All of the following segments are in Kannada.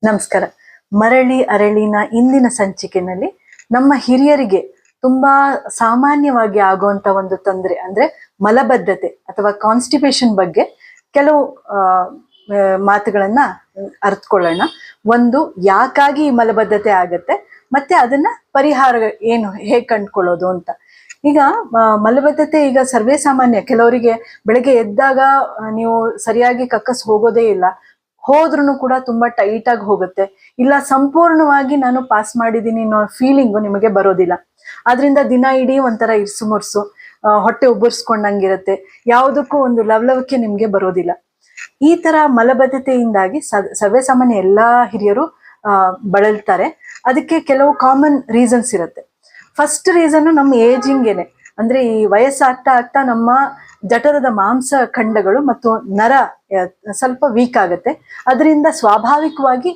ನಮಸ್ಕಾರ. ಮರಳಿ ಅರಳಿನ ಇಂದಿನ ಸಂಚಿಕೆಯಲ್ಲಿ ನಮ್ಮ ಹಿರಿಯರಿಗೆ ತುಂಬಾ ಸಾಮಾನ್ಯವಾಗಿ ಆಗುವಂತ ಒಂದು ತೊಂದರೆ ಅಂದ್ರೆ ಮಲಬದ್ಧತೆ ಅಥವಾ ಕಾನ್ಸ್ಟಿಪೇಷನ್ ಬಗ್ಗೆ ಕೆಲವು ಮಾತುಗಳನ್ನ ಅರ್ಥಕೊಳ್ಳೋಣ. ಒಂದು, ಯಾಕಾಗಿ ಈ ಮಲಬದ್ಧತೆ ಆಗತ್ತೆ, ಮತ್ತೆ ಅದನ್ನ ಪರಿಹಾರ ಏನು, ಹೇಗೆ ಕಂಡುಕೊಳ್ಳೋದು ಅಂತ. ಈಗ ಮಲಬದ್ಧತೆ ಈಗ ಸರ್ವೇ ಸಾಮಾನ್ಯ. ಕೆಲವರಿಗೆ ಬೆಳಗ್ಗೆ ಎದ್ದಾಗ ನೀವು ಸರಿಯಾಗಿ ಕಕ್ಕಸ್ ಹೋಗೋದೇ ಇಲ್ಲ, ಹೋದ್ರೂ ಕೂಡ ತುಂಬಾ ಟೈಟ್ ಆಗಿ ಹೋಗುತ್ತೆ, ಇಲ್ಲ ಸಂಪೂರ್ಣವಾಗಿ ನಾನು ಪಾಸ್ ಮಾಡಿದೀನಿ ಅನ್ನೋ ಫೀಲಿಂಗು ನಿಮಗೆ ಬರೋದಿಲ್ಲ. ಆದ್ರಿಂದ ದಿನ ಇಡೀ ಒಂಥರ ಇರ್ಸು ಮುರ್ಸು, ಹೊಟ್ಟೆ ಉಬ್ಬರ್ಸ್ಕೊಂಡಂಗಿರುತ್ತೆ, ಯಾವುದಕ್ಕೂ ಒಂದು ಲವಲವಿಕೆ ನಿಮ್ಗೆ ಬರೋದಿಲ್ಲ. ಈ ತರ ಮಲಬದ್ಧತೆಯಿಂದಾಗಿ ಸರ್ವೇ ಸಾಮಾನ್ಯ ಎಲ್ಲಾ ಹಿರಿಯರು ಬಳಲ್ತಾರೆ. ಅದಕ್ಕೆ ಕೆಲವು ಕಾಮನ್ ರೀಸನ್ಸ್ ಇರುತ್ತೆ. ಫಸ್ಟ್ ರೀಸನ್ ನಮ್ಮ ಏಜಿಂಗೇನೆ, ಅಂದ್ರೆ ಈ ವಯಸ್ಸಾಗ್ತಾ ಆಗ್ತಾ ನಮ್ಮ ಜಠರದ ಮಾಂಸ ಖಂಡಗಳು ಮತ್ತು ನರ ಸ್ವಲ್ಪ ವೀಕ್ ಆಗುತ್ತೆ. ಅದರಿಂದ ಸ್ವಾಭಾವಿಕವಾಗಿ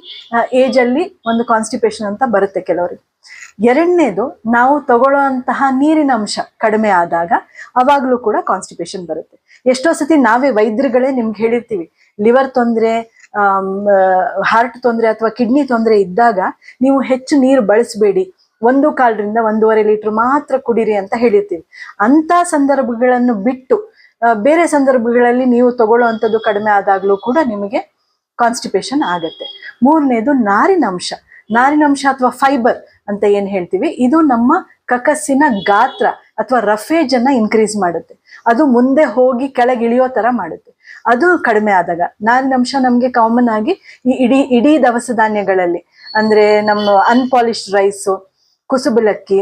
ಏಜ್ ಅಲ್ಲಿ ಒಂದು ಕಾನ್ಸ್ಟಿಪೇಷನ್ ಅಂತ ಬರುತ್ತೆ ಕೆಲವರಿಗೆ. ಎರಡನೇದು, ನಾವು ತಗೊಳ್ಳೋಂತಹ ನೀರಿನ ಅಂಶ ಕಡಿಮೆ ಆದಾಗ ಅವಾಗ್ಲೂ ಕೂಡ ಕಾನ್ಸ್ಟಿಪೇಷನ್ ಬರುತ್ತೆ. ಎಷ್ಟೋ ಸತಿ ನಾವೇ ವೈದ್ಯರುಗಳೇ ನಿಮ್ಗೆ ಹೇಳಿರ್ತೀವಿ, ಲಿವರ್ ತೊಂದರೆ, ಹಾರ್ಟ್ ತೊಂದರೆ ಅಥವಾ ಕಿಡ್ನಿ ತೊಂದರೆ ಇದ್ದಾಗ ನೀವು ಹೆಚ್ಚು ನೀರು ಬಳಸಬೇಡಿ, 1.25 ರಿಂದ 1.5 ಲೀಟರ್ ಮಾತ್ರ ಕುಡೀರಿ ಅಂತ ಹೇಳಿರ್ತೀವಿ. ಅಂತ ಸಂದರ್ಭಗಳನ್ನು ಬಿಟ್ಟು ಬೇರೆ ಸಂದರ್ಭಗಳಲ್ಲಿ ನೀವು ತಗೊಳ್ಳೋ ಕಡಿಮೆ ಆದಾಗ್ಲೂ ಕೂಡ ನಿಮಗೆ ಕಾನ್ಸ್ಟಿಪೇಷನ್ ಆಗತ್ತೆ. ಮೂರನೇದು, ನಾರಿನಂಶ ಅಥವಾ ಫೈಬರ್ ಅಂತ ಏನ್ ಹೇಳ್ತೀವಿ, ಇದು ನಮ್ಮ ಕಕಸ್ಸಿನ ಗಾತ್ರ ಅಥವಾ ರಫೇಜ್ ಅನ್ನ ಇನ್ಕ್ರೀಸ್ ಮಾಡುತ್ತೆ. ಅದು ಮುಂದೆ ಹೋಗಿ ಕೆಳಗಿಳಿಯೋ ತರ ಮಾಡುತ್ತೆ. ಅದು ಕಡಿಮೆ ಆದಾಗ, ನಾರಿನಂಶ ನಮ್ಗೆ ಕಾಮನ್ ಆಗಿ ಈ ಇಡೀ ದವಸ ಧಾನ್ಯಗಳಲ್ಲಿ, ಅಂದ್ರೆ ನಮ್ಮ ಅನ್ಪಾಲಿಶ್ಡ್ ರೈಸು, ಕುಸುಬಲಕ್ಕಿ,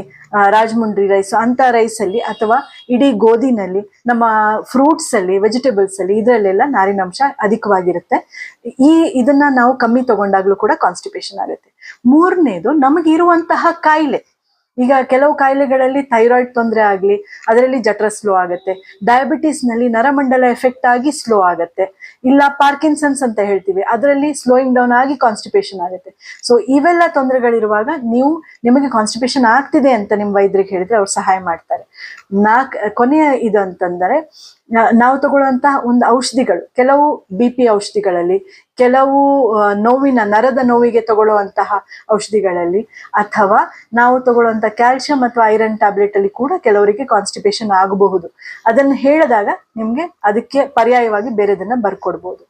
ರಾಜಮುಂಡ್ರಿ ರೈಸ್ ಅಂತ ರೈಸಲ್ಲಿ, ಅಥವಾ ಇಡೀ ಗೋಧಿನಲ್ಲಿ, ನಮ್ಮ ಫ್ರೂಟ್ಸ್ ಅಲ್ಲಿ, ವೆಜಿಟೇಬಲ್ಸ್ ಅಲ್ಲಿ, ಇದರಲ್ಲೆಲ್ಲ ನಾರಿನಂಶ ಅಧಿಕವಾಗಿರುತ್ತೆ. ಇದನ್ನ ನಾವು ಕಮ್ಮಿ ತಗೊಂಡಾಗ್ಲೂ ಕೂಡ ಕಾನ್ಸ್ಟಿಪೇಷನ್ ಆಗುತ್ತೆ. ಮೂರನೇದು, ನಮಗಿರುವಂತಹ ಕಾಯಿಲೆ. ಈಗ ಕೆಲವು ಕಾಯಿಲೆಗಳಲ್ಲಿ ಥೈರಾಯ್ಡ್ ತೊಂದರೆ ಆಗ್ಲಿ, ಅದರಲ್ಲಿ ಜಠರ ಸ್ಲೋ ಆಗುತ್ತೆ. ಡಯಾಬಿಟಿಸ್ ನಲ್ಲಿ ನರಮಂಡಲ ಎಫೆಕ್ಟ್ ಆಗಿ ಸ್ಲೋ ಆಗುತ್ತೆ. ಇಲ್ಲ ಪಾರ್ಕಿನ್ಸನ್ಸ್ ಅಂತ ಹೇಳ್ತೀವಿ, ಅದರಲ್ಲಿ ಸ್ಲೋಯಿಂಗ್ ಡೌನ್ ಆಗಿ ಕಾನ್ಸ್ಟಿಪೇಷನ್ ಆಗುತ್ತೆ. ಸೊ ಇವೆಲ್ಲ ತೊಂದರೆಗಳಿರುವಾಗ ನಿಮಗೆ ಕಾನ್ಸ್ಟಿಪೇಷನ್ ಆಗ್ತಿದೆ ಅಂತ ನಿಮ್ಮ ವೈದ್ಯರಿಗೆ ಹೇಳಿದ್ರೆ ಅವ್ರು ಸಹಾಯ ಮಾಡ್ತಾರೆ. ಕೊನೆಯ ಇದು ಅಂತಂದರೆ, ನಾವು ತಗೊಳ್ಳುವಂತಹ ಒಂದು ಔಷಧಿಗಳು, ಕೆಲವು BP ಔಷಧಿಗಳಲ್ಲಿ, ಕೆಲವು ನರದ ನೋವಿಗೆ ತಗೊಳ್ಳುವಂತಹ ಔಷಧಿಗಳಲ್ಲಿ, ಅಥವಾ ನಾವು ತಗೊಳ್ಳುವಂತಹ ಕ್ಯಾಲ್ಸಿಯಂ ಅಥವಾ ಐರನ್ ಟ್ಯಾಬ್ಲೆಟ್ ಅಲ್ಲಿ ಕೂಡ ಕೆಲವರಿಗೆ ಕಾನ್ಸ್ಟಿಪೇಷನ್ ಆಗಬಹುದು. ಅದನ್ನು ಹೇಳಿದಾಗ ನಿಮ್ಗೆ ಅದಕ್ಕೆ ಪರ್ಯಾಯವಾಗಿ ಬೇರೆದನ್ನ ಬರ್ಕೊಡ್ಬೋದು.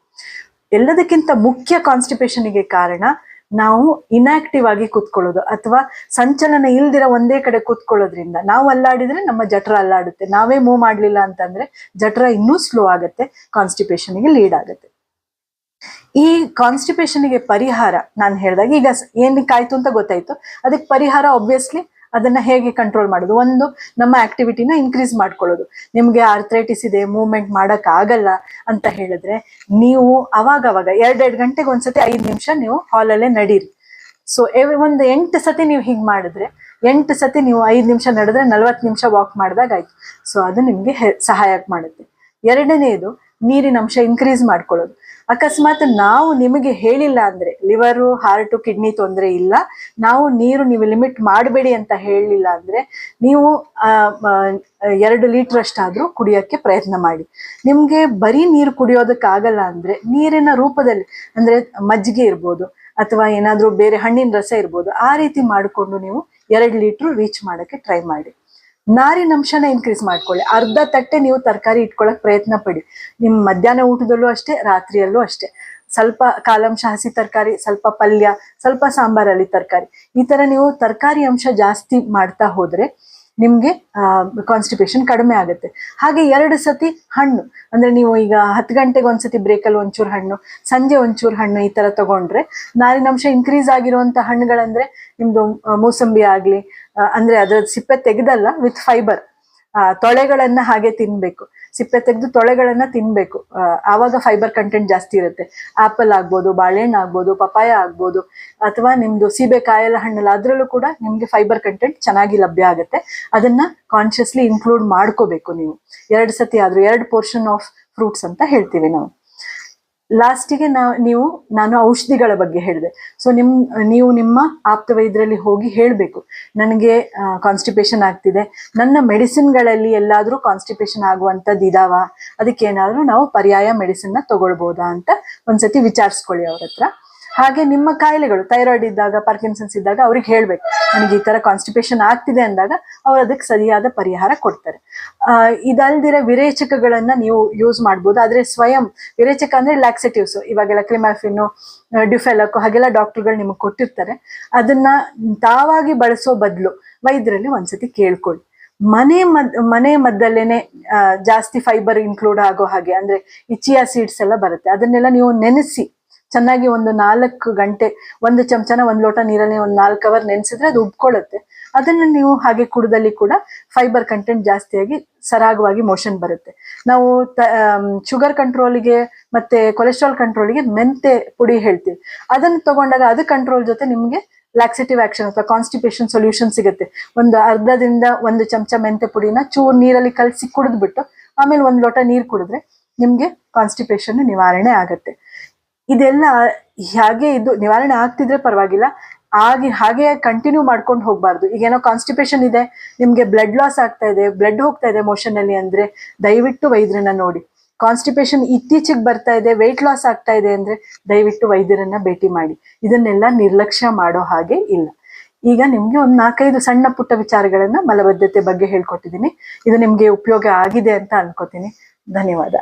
ಎಲ್ಲದಕ್ಕಿಂತ ಮುಖ್ಯ ಕಾನ್ಸ್ಟಿಪೇಷನ್ಗೆ ಕಾರಣ ನಾವು ಇನ್ಆಕ್ಟಿವ್ ಆಗಿ ಕೂತ್ಕೊಳ್ಳೋದು, ಅಥವಾ ಸಂಚಲನ ಇಲ್ದಿರ ಒಂದೇ ಕಡೆ ಕೂತ್ಕೊಳ್ಳೋದ್ರಿಂದ. ನಾವು ಅಲ್ಲಾಡಿದ್ರೆ ನಮ್ಮ ಜಠರ ಅಲ್ಲಾಡುತ್ತೆ, ನಾವೇ ಮೂವ್ ಮಾಡ್ಲಿಲ್ಲ ಅಂತಂದ್ರೆ ಜಠರ ಇನ್ನೂ ಸ್ಲೋ ಆಗುತ್ತೆ, ಕಾನ್ಸ್ಟಿಪೇಷನ್ಗೆ ಲೀಡ್ ಆಗುತ್ತೆ. ಈ ಕಾನ್ಸ್ಟಿಪೇಷನ್ಗೆ ಪರಿಹಾರ ನಾನು ಹೇಳಿದಾಗ, ಈಗ ಏನಕ್ಕಾಯ್ತು ಅಂತ ಗೊತ್ತಾಯ್ತು, ಅದಕ್ಕೆ ಪರಿಹಾರ ಆಬ್ವಿಯಸ್ಲಿ ಅದನ್ನ ಹೇಗೆ ಕಂಟ್ರೋಲ್ ಮಾಡೋದು. ಒಂದು, ನಮ್ಮ ಆಕ್ಟಿವಿಟಿನ ಇನ್ಕ್ರೀಸ್ ಮಾಡ್ಕೊಳ್ಳೋದು. ನಿಮ್ಗೆ ಆರ್ಥ್ರೈಟಿಸ್ ಇದೆ, ಮೂವ್ಮೆಂಟ್ ಮಾಡಕ್ ಆಗಲ್ಲ ಅಂತ ಹೇಳಿದ್ರೆ, ನೀವು ಅವಾಗವಾಗ 2 ಗಂಟೆಗೆ ಒಂದ್ಸತಿ 5 ನಿಮಿಷ ನೀವು ಹಾಲಲ್ಲೇ ನಡೀರಿ. ಸೊ ಒಂದು 8 ಸತಿ ನೀವು ಹೀಗೆ ಮಾಡಿದ್ರೆ, 8 ಸತಿ ನೀವು 5 ನಿಮಿಷ ನಡೆದ್ರೆ 40 ನಿಮಿಷ ವಾಕ್ ಮಾಡಿದಾಗ ಆಯ್ತು. ಸೊ ಅದು ನಿಮ್ಗೆ ಸಹಾಯ ಮಾಡುತ್ತೆ. ಎರಡನೇದು, ನೀರಿನ ಅಂಶ ಇನ್ಕ್ರೀಸ್ ಮಾಡ್ಕೊಳ್ಳೋದು. ಅಕಸ್ಮಾತ್ ನಾವು ನಿಮಗೆ ಹೇಳಿಲ್ಲ ಅಂದ್ರೆ, ಲಿವರು, ಹಾರ್ಟು, ಕಿಡ್ನಿ ತೊಂದರೆ ಇಲ್ಲ, ನೀವು ಲಿಮಿಟ್ ಮಾಡಬೇಡಿ ಅಂತ ಹೇಳಿಲ್ಲ ಅಂದ್ರೆ, ನೀವು 2 ಲೀಟರ್ ಅಷ್ಟಾದ್ರೂ ಕುಡಿಯೋಕ್ಕೆ ಪ್ರಯತ್ನ ಮಾಡಿ. ನಿಮ್ಗೆ ಬರೀ ನೀರು ಕುಡಿಯೋದಕ್ಕಾಗಲ್ಲ ಅಂದ್ರೆ, ನೀರಿನ ರೂಪದಲ್ಲಿ, ಅಂದ್ರೆ ಮಜ್ಜಿಗೆ ಇರ್ಬೋದು, ಅಥವಾ ಏನಾದ್ರೂ ಬೇರೆ ಹಣ್ಣಿನ ರಸ ಇರ್ಬೋದು, ಆ ರೀತಿ ಮಾಡಿಕೊಂಡು ನೀವು 2 ಲೀಟರ್ ರೀಚ್ ಮಾಡಕ್ಕೆ ಟ್ರೈ ಮಾಡಿ. ನಾರಿನಂಶನ ಇನ್ಕ್ರೀಸ್ ಮಾಡ್ಕೊಳ್ಳಿ. ಅರ್ಧ ತಟ್ಟೆ ನೀವು ತರಕಾರಿ ಇಟ್ಕೊಳಕ್ ಪ್ರಯತ್ನ ಪಡಿ. ನಿಮ್ ಮಧ್ಯಾಹ್ನ ಊಟದಲ್ಲೂ ಅಷ್ಟೇ, ರಾತ್ರಿಯಲ್ಲೂ ಅಷ್ಟೇ. ಸ್ವಲ್ಪ ಕಾಳಂಶ ಹಸಿ ತರಕಾರಿ, ಸ್ವಲ್ಪ ಪಲ್ಯ, ಸ್ವಲ್ಪ ಸಾಂಬಾರಲ್ಲಿ ತರಕಾರಿ, ಈ ತರ ನೀವು ತರಕಾರಿ ಅಂಶ ಜಾಸ್ತಿ ಮಾಡ್ತಾ ಹೋದ್ರೆ ನಿಮ್ಗೆ ಕಾನ್ಸ್ಟಿಪೇಷನ್ ಕಡಿಮೆ ಆಗುತ್ತೆ. ಹಾಗೆ 2 ಸತಿ ಹಣ್ಣು, ಅಂದ್ರೆ ನೀವು ಈಗ 10 ಗಂಟೆಗೆ ಒಂದ್ಸತಿ ಬ್ರೇಕಲ್ಲಿ ಒಂಚೂರು ಹಣ್ಣು, ಸಂಜೆ ಒಂಚೂರು ಹಣ್ಣು, ಈ ತರ ತಗೊಂಡ್ರೆ ನಾರಿನಂಶ ಇನ್ಕ್ರೀಸ್ ಆಗಿರುವಂತ ಹಣ್ಣುಗಳಂದ್ರೆ ನಿಮ್ದು ಮೂಸಂಬಿ ಆಗ್ಲಿ, ಅಂದ್ರೆ ಅದ್ರ ಸಿಪ್ಪೆ ತೆಗೆದಲ್ಲ, ವಿತ್ ಫೈಬರ್, ತೊಳೆಗಳನ್ನ ಹಾಗೆ ತಿನ್ಬೇಕು, ಸಿಪ್ಪೆ ತೆಗೆದು ತೊಳೆಗಳನ್ನ ತಿನ್ಬೇಕು, ಆವಾಗ ಫೈಬರ್ ಕಂಟೆಂಟ್ ಜಾಸ್ತಿ ಇರುತ್ತೆ. ಆಪಲ್ ಆಗ್ಬೋದು, ಬಾಳೆಹಣ್ಣು ಆಗ್ಬೋದು, ಪಪಾಯ ಆಗ್ಬೋದು, ಅಥವಾ ನಿಮ್ದು ಸೀಬೆಕಾಯೆಲ್ಲ ಹಣ್ಣಲ್ಲ, ಅದ್ರಲ್ಲೂ ಕೂಡ ನಿಮ್ಗೆ ಫೈಬರ್ ಕಂಟೆಂಟ್ ಚೆನ್ನಾಗಿ ಲಭ್ಯ ಆಗುತ್ತೆ. ಅದನ್ನ ಕಾನ್ಶಿಯಸ್ಲಿ ಇನ್ಕ್ಲೂಡ್ ಮಾಡ್ಕೋಬೇಕು ನೀವು. 2 ಸತಿ ಆದ್ರೂ, 2 ಪೋರ್ಷನ್ ಆಫ್ ಫ್ರೂಟ್ಸ್ ಅಂತ ಹೇಳ್ತೀವಿ ನಾವು. ಲಾಸ್ಟಿಗೆ ನಾನು ಔಷಧಿಗಳ ಬಗ್ಗೆ ಹೇಳಿದೆ. ಸೊ ನೀವು ನಿಮ್ಮ ಆಪ್ತ ವೈದ್ಯರಲ್ಲಿ ಹೋಗಿ ಹೇಳ್ಬೇಕು, ನನಗೆ ಕಾನ್ಸ್ಟಿಪೇಷನ್ ಆಗ್ತಿದೆ, ನನ್ನ ಮೆಡಿಸಿನ್ಗಳಲ್ಲಿ ಎಲ್ಲಾದ್ರೂ ಕಾನ್ಸ್ಟಿಪೇಷನ್ ಆಗುವಂಥದ್ದು ಇದಾವ, ಅದಕ್ಕೇನಾದ್ರೂ ನಾವು ಪರ್ಯಾಯ ಮೆಡಿಸಿನ್ನ ತಗೊಳ್ಬೋದಾ ಅಂತ ಒಂದ್ಸತಿ ವಿಚಾರಿಸ್ಕೊಳ್ಳಿ ಅವ್ರ ಹತ್ರ. ಹಾಗೆ ನಿಮ್ಮ ಕಾಯಿಲೆಗಳು ಥೈರಾಯ್ಡ್ ಇದ್ದಾಗ, ಪಾರ್ಕಿನ್ಸನ್ಸ್ ಇದ್ದಾಗ ಅವ್ರಿಗೆ ಹೇಳ್ಬೇಕು ನನಗೆ ಈ ತರ ಕಾನ್ಸ್ಟಿಪೇಷನ್ ಆಗ್ತಿದೆ ಅಂದಾಗ ಅವ್ರು ಅದಕ್ಕೆ ಸರಿಯಾದ ಪರಿಹಾರ ಕೊಡ್ತಾರೆ. ಇದಲ್ದಿರ ವಿರೇಚಕಗಳನ್ನ ನೀವು ಯೂಸ್ ಮಾಡ್ಬೋದು. ಆದ್ರೆ ಸ್ವಯಂ ವಿರೇಚಕ ಅಂದ್ರೆ ಲ್ಯಾಕ್ಸೇಟಿವ್ಸ್, ಇವಾಗೆಲ್ಲ ಕ್ರಿಮಾಫಿನ್ನು, ಡ್ಯುಫೆಲಕ್ ಹಾಗೆಲ್ಲ ಡಾಕ್ಟರ್ಗಳು ನಿಮಗೆ ಕೊಟ್ಟಿರ್ತಾರೆ. ಅದನ್ನ ತಾವಾಗಿ ಬಳಸೋ ಬದಲು ವೈದ್ಯರಲ್ಲಿ ಒಂದ್ಸತಿ ಕೇಳ್ಕೊಳ್ಳಿ. ಮನೆ ಮದ್ದಲ್ಲೇನೆ ಜಾಸ್ತಿ ಫೈಬರ್ ಇನ್ಕ್ಲೂಡ್ ಆಗೋ ಹಾಗೆ, ಅಂದ್ರೆ ಈ ಚಿಯಾ ಸೀಡ್ಸ್ ಎಲ್ಲ ಬರುತ್ತೆ, ಅದನ್ನೆಲ್ಲ ನೀವು ನೆನೆಸಿ ಚೆನ್ನಾಗಿ ಒಂದು 4 ಗಂಟೆ, 1 ಚಮಚನ 1 ಲೋಟ ನೀರಲ್ಲಿ ಒಂದು 4 ಅವರ್ ನೆನೆಸಿದ್ರೆ ಅದು ಉಬ್ಕೊಳ್ಳುತ್ತೆ. ಅದನ್ನ ನೀವು ಹಾಗೆ ಕುಡಿದಲ್ಲಿ ಕೂಡ ಫೈಬರ್ ಕಂಟೆಂಟ್ ಜಾಸ್ತಿಯಾಗಿ ಸರಾಗವಾಗಿ ಮೋಷನ್ ಬರುತ್ತೆ. ನಾವು ಶುಗರ್ ಕಂಟ್ರೋಲಿಗೆ ಮತ್ತೆ ಕೊಲೆಸ್ಟ್ರಾಲ್ ಕಂಟ್ರೋಲಿಗೆ ಮೆಂತೆ ಪುಡಿ ಹೇಳ್ತೀವಿ. ಅದನ್ನ ತಗೊಂಡಾಗ ಅದು ಕಂಟ್ರೋಲ್ ಜೊತೆ ನಿಮ್ಗೆ ಲ್ಯಾಕ್ಸೇಟಿವ್ ಆಕ್ಷನ್ ಅಥವಾ ಕಾನ್ಸ್ಟಿಪೇಷನ್ ಸೊಲ್ಯೂಷನ್ ಸಿಗುತ್ತೆ. ಒಂದು ಅರ್ಧದಿಂದ 1 ಚಮಚ ಮೆಂತೆ ಪುಡಿನ ಚೂರು ನೀರಲ್ಲಿ ಕಲಸಿ ಕುಡಿದ್ಬಿಟ್ಟು ಆಮೇಲೆ 1 ಲೋಟ ನೀರು ಕುಡಿದ್ರೆ ನಿಮ್ಗೆ ಕಾನ್ಸ್ಟಿಪೇಷನ್ ನಿವಾರಣೆ ಆಗತ್ತೆ. ಇದೆಲ್ಲ ಹಾಗೆ ಇದು ನಿವಾರಣೆ ಆಗ್ತಿದ್ರೆ ಪರವಾಗಿಲ್ಲ, ಹಾಗೆ ಕಂಟಿನ್ಯೂ ಮಾಡ್ಕೊಂಡು ಹೋಗ್ಬಾರ್ದು. ಈಗೇನೋ ಕಾನ್ಸ್ಟಿಪೇಷನ್ ಇದೆ, ನಿಮ್ಗೆ ಬ್ಲಡ್ ಲಾಸ್ ಆಗ್ತಾ ಇದೆ, ಬ್ಲಡ್ ಹೋಗ್ತಾ ಇದೆ ಮೋಷನ್ ಅಲ್ಲಿ ಅಂದ್ರೆ ದಯವಿಟ್ಟು ವೈದ್ಯರನ್ನ ನೋಡಿ. ಕಾನ್ಸ್ಟಿಪೇಷನ್ ಇತ್ತೀಚೆಗೆ ಬರ್ತಾ ಇದೆ, ವೆಯ್ಟ್ ಲಾಸ್ ಆಗ್ತಾ ಇದೆ ಅಂದ್ರೆ ದಯವಿಟ್ಟು ವೈದ್ಯರನ್ನ ಭೇಟಿ ಮಾಡಿ. ಇದನ್ನೆಲ್ಲ ನಿರ್ಲಕ್ಷ್ಯ ಮಾಡೋ ಹಾಗೆ ಇಲ್ಲ. ಈಗ ನಿಮ್ಗೆ ಒಂದು 4-5 ಸಣ್ಣ ಪುಟ್ಟ ವಿಚಾರಗಳನ್ನ ಮಲಬದ್ಧತೆ ಬಗ್ಗೆ ಹೇಳ್ಕೊಟ್ಟಿದ್ದೀನಿ. ಇದು ನಿಮ್ಗೆ ಉಪಯೋಗ ಆಗಿದೆ ಅಂತ ಅನ್ಕೋತೀನಿ. ಧನ್ಯವಾದ.